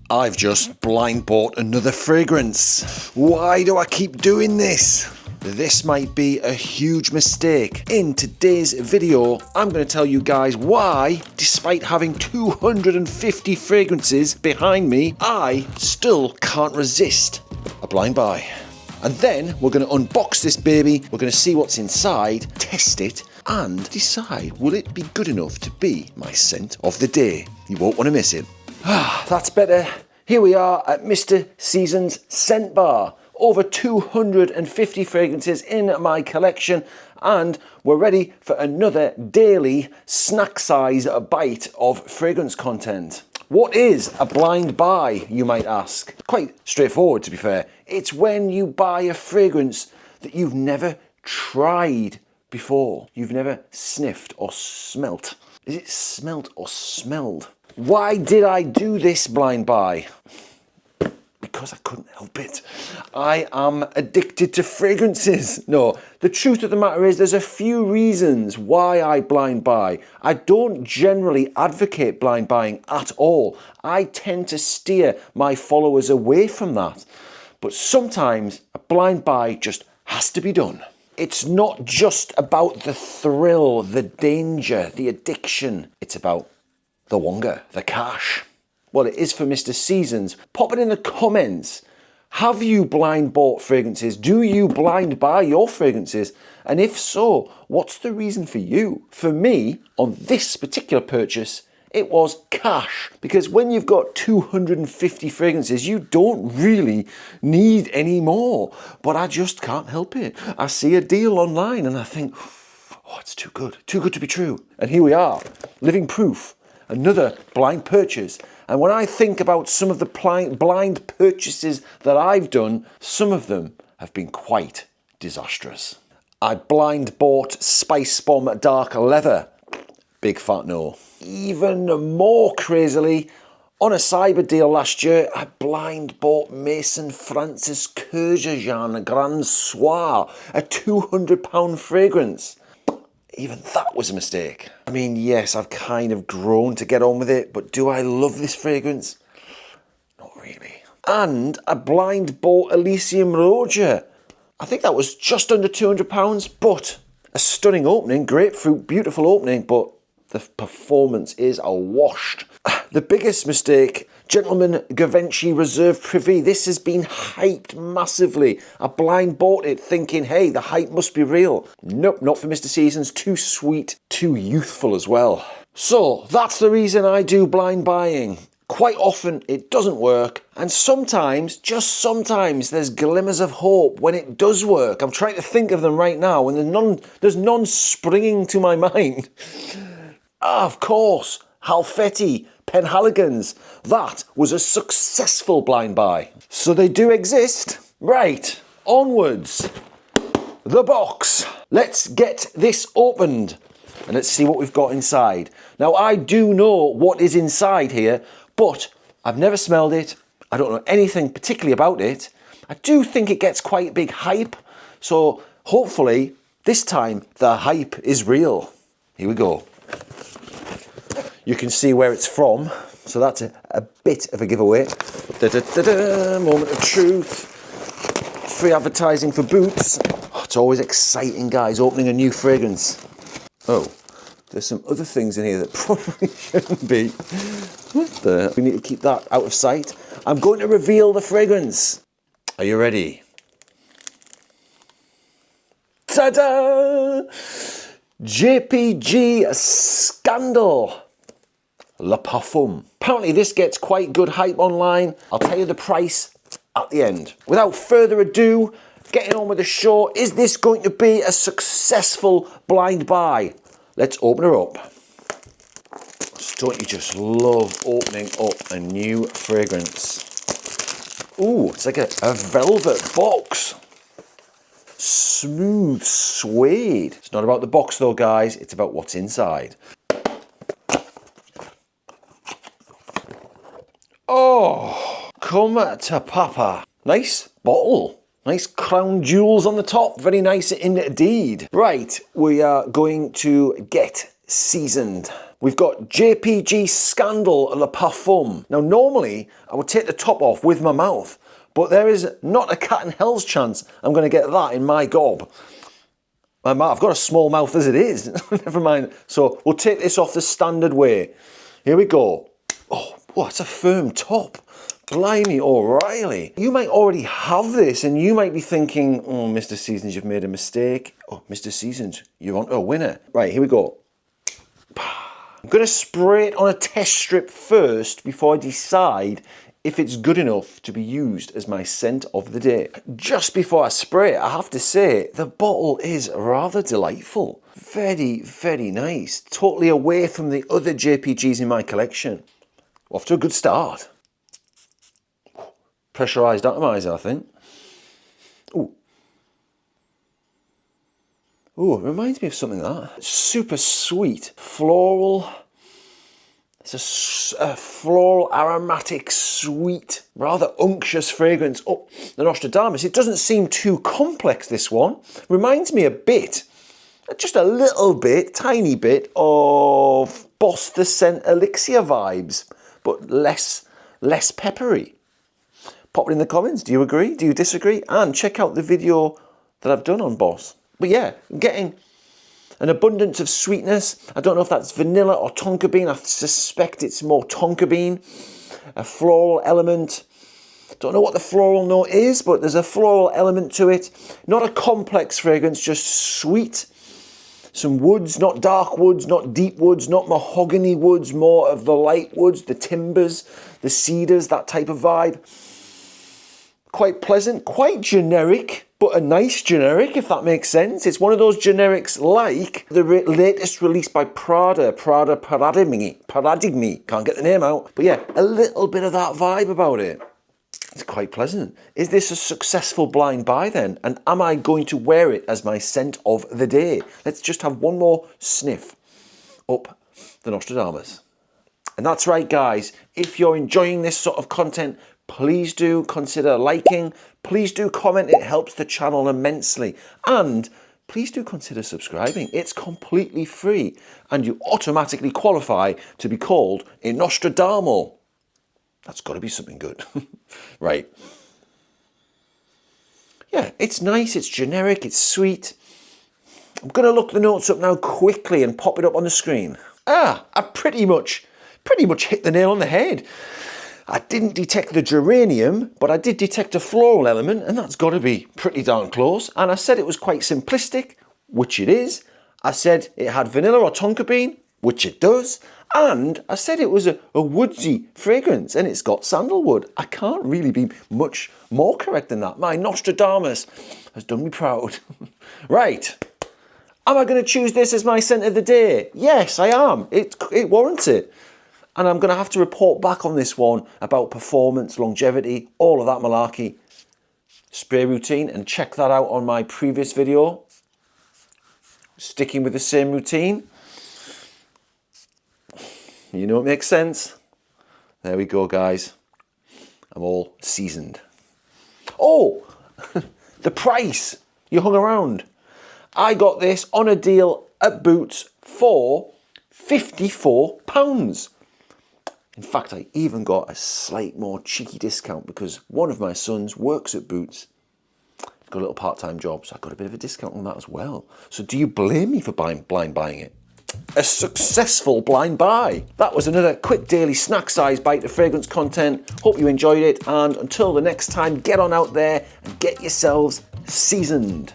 I've just blind bought another fragrance. Why do I keep doing this? This might be a huge mistake. In today's video, I'm going to tell you guys why, despite having 250 fragrances behind me, I still can't resist a blind buy. And then we're going to unbox this baby, we're going to see what's inside, test it, and decide will it be good enough to be my scent of the day. You won't want to miss it. That's better. Here we are at Mr. Season's Scent Bar. Over 250 fragrances in my collection, and we're ready for another daily snack size bite of fragrance content. What is a blind buy, you might ask? Quite straightforward, to be fair. It's when you buy a fragrance that you've never tried before. You've never sniffed or smelt. Is it smelt or smelled? Why did I do this blind buy? Because I couldn't help it. I am addicted to fragrances. No, the truth of the matter is there's a few reasons why I blind buy. I don't generally advocate blind buying at all. I tend to steer my followers away from that. But sometimes a blind buy just has to be done. It's not just about the thrill, the danger, the addiction. It's about the wonga, the cash. Well, it is for Mr. Seasons. Pop it in the comments. Have you blind bought fragrances? Do you blind buy your fragrances? And if so, what's the reason for you? For me, on this particular purchase, it was cash. Because when you've got 250 fragrances, you don't really need any more. But I just can't help it. I see a deal online and I think, oh, it's too good to be true. And here we are, living proof. Another blind purchase. And when I think about some of the blind purchases that I've done, some of them have been quite disastrous. I blind bought Spice Bomb Dark Leather. Big fat no. Even more crazily, on a cyber deal last year, I blind bought Mason Francis Kurkdjian Grand Soir, a £200 fragrance. Even that was a mistake. I mean, yes, I've kind of grown to get on with it, but do I love this fragrance? Not really. And I blind bought Elysium Roja. I think that was just under £200, but a stunning opening, grapefruit, beautiful opening, but the performance is washed. The biggest mistake, Gentleman Givenchy Reserve Privy. This has been hyped massively. I blind bought it thinking, hey, the hype must be real. Nope, not for Mr. Seasons. Too sweet, too youthful as well. So that's the reason I do blind buying. Quite often it doesn't work, and sometimes, just sometimes, there's glimmers of hope when it does work. I'm trying to think of them right now, and there's none springing to my mind. Of course, Halfetti Penhaligon's. That was a successful blind buy. So they do exist. Right, onwards. The box. Let's get this opened and let's see what we've got inside. Now, I do know what is inside here, but I've never smelled it. I don't know anything particularly about it. I do think it gets quite a big hype. So hopefully this time the hype is real. Here we go. You can see where it's from, so that's a bit of a giveaway. Moment of truth. Free advertising for Boots. Oh, it's always exciting, guys, opening a new fragrance. Oh, there's some other things in here that probably shouldn't be. We need to keep that out of sight. I'm going to reveal the fragrance. Are you ready? Ta-da! JPG Scandal. Le Perfume. Apparently this gets quite good hype online. I'll tell you the price at the end. Without further ado, getting on with the show, is this going to be a successful blind buy? Let's open her up. Don't you just love opening up a new fragrance? Ooh, it's like a velvet box. Smooth suede. It's not about the box though, guys. It's about what's inside. Oh, come to Papa. Nice bottle. Nice crown jewels on the top. Very nice indeed. Right, we are going to get seasoned. we've got JPG Scandal Le Parfum. Now, normally I would take the top off with my mouth, but there is not a cat in hell's chance I'm going to get that in my gob. I've got a small mouth as it is. Never mind. So we'll take this off the standard way. Here we go. Oh, it's a firm top. Blimey O'Reilly. You might already have this and you might be thinking, oh, Mr. Seasons, you've made a mistake. Oh, Mr. Seasons, you're on to a winner. Right, here we go. I'm going to spray it on a test strip first before I decide if it's good enough to be used as my scent of the day. Just before I spray it, I have to say, the bottle is rather delightful. Very, very nice. Totally away from the other JPGs in my collection. Off to a good start. Pressurized atomizer, I think. Ooh. Ooh, it reminds me of something like that. Super sweet, floral. It's a floral, aromatic, sweet, rather unctuous fragrance up the Nostradamus. It doesn't seem too complex, this one. Reminds me a bit, just a little bit, tiny bit of Boss the Scent Elixir vibes, but less peppery. Pop it in the comments. Do you agree? Do you disagree? And check out the video that I've done on Boss. But yeah, I'm getting an abundance of sweetness. I don't know if that's vanilla or tonka bean. I suspect it's more tonka bean. A floral element. Don't know what the floral note is, but there's a floral element to it. Not a complex fragrance, just sweet. Some woods, not dark woods, not deep woods, not mahogany woods, more of the light woods, the timbers, the cedars, that type of vibe. Quite pleasant, quite generic, but a nice generic, if that makes sense. It's one of those generics like the latest release by Prada Paradigme. Can't get the name out. But yeah, a little bit of that vibe about it. It's quite pleasant. Is this a successful blind buy then? And am I going to wear it as my scent of the day? Let's just have one more sniff up the Nostradamus. And that's right, guys. If you're enjoying this sort of content, please do consider liking. Please do comment. It helps the channel immensely. And please do consider subscribing. It's completely free. And you automatically qualify to be called a Nostradamo. That's got to be something good. Right. Yeah, it's nice. It's generic. It's sweet. I'm going to look the notes up now quickly and pop it up on the screen. I pretty much hit the nail on the head. I didn't detect the geranium, but I did detect a floral element, and that's got to be pretty darn close. And I said it was quite simplistic, which it is. I said it had vanilla or tonka bean, which it does. And I said it was a woodsy fragrance, and it's got sandalwood. I can't really be much more correct than that. My Nostradamus has done me proud. Right. Am I going to choose this as my scent of the day? Yes, I am. It warrants it. And I'm going to have to report back on this one about performance, longevity, all of that malarkey. Spray routine, and check that out on my previous video. Sticking with the same routine. You know it makes sense. There we go, guys. I'm all seasoned. Oh, the price. You hung around. I got this on a deal at Boots for £54. In fact, I even got a slight more cheeky discount because one of my sons works at Boots. He's got a little part-time job, so I got a bit of a discount on that as well. So do you blame me for blind buying it? A successful blind buy. That was another quick daily snack size bite of fragrance content. Hope you enjoyed it, and until the next time, get on out there and get yourselves seasoned.